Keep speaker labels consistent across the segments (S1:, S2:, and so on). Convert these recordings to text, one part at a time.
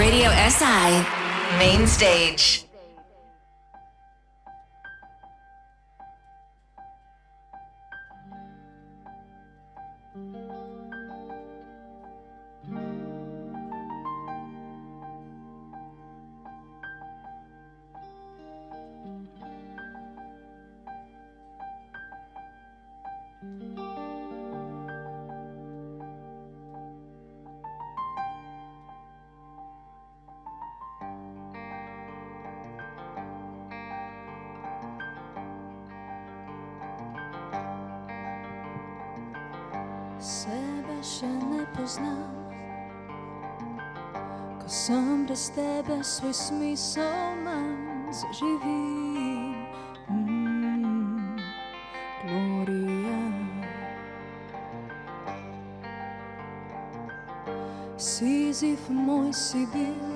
S1: Radio SI Main Stage.
S2: Sebe še ne poznam, ko sem brez tebe, svoj smisel manj zaživim. Gloria, Sizif moj si bil,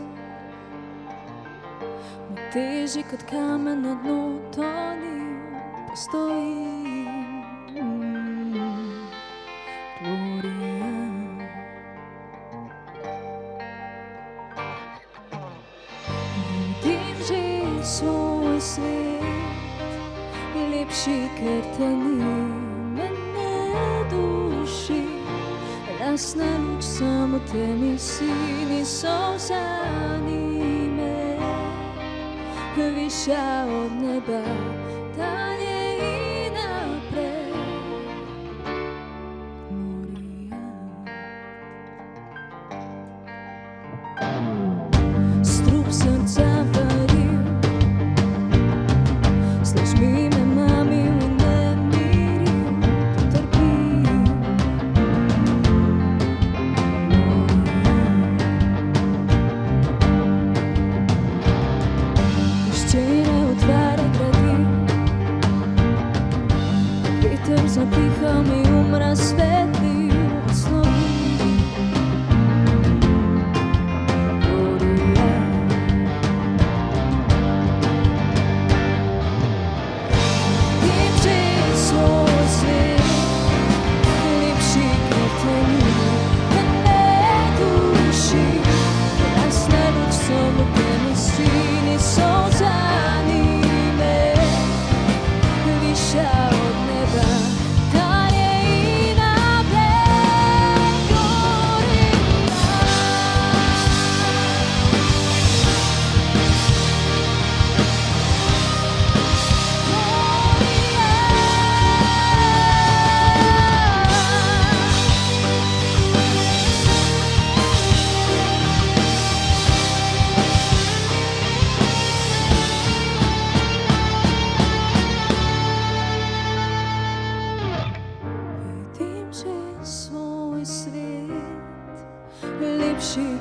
S2: moj težji kot kamen na dnu tonil, postojim. Svoj svet, lepši, ker te ni, me ne duši. Jasna luč samo temi sini solzani me, višja od neba, dalje i naprej. Gloria, strup srca varil, mi me mamil in ne miril, trpim. Peščene utvare gradim, veter zapihal mi razsvetlil, oslovil.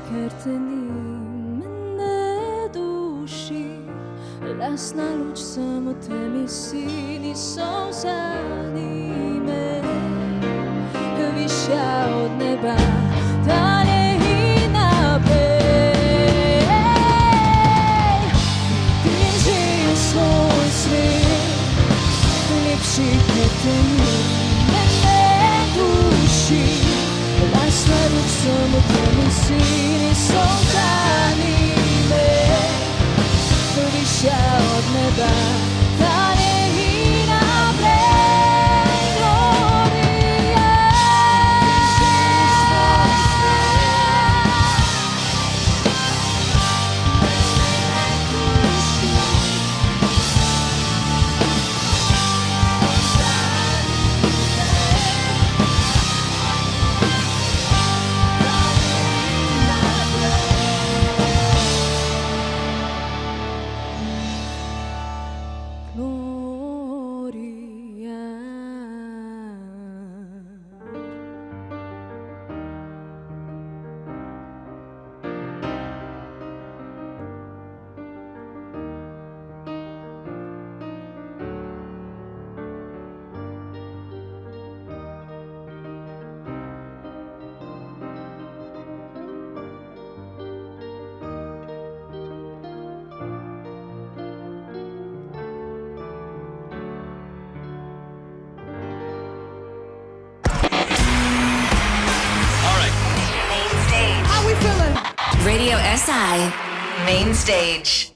S2: Ker te ni, me ne duši. Jasna luč samo temi sini solzani me, višja od neba, dalje i naprej. Vidim že svoj svet, lepši, ker te ni, me ne duši. Jasna luč samo temi sini solzani me, višja od neba, dalje i naprej. Gloria,
S1: Radio SI Main Stage.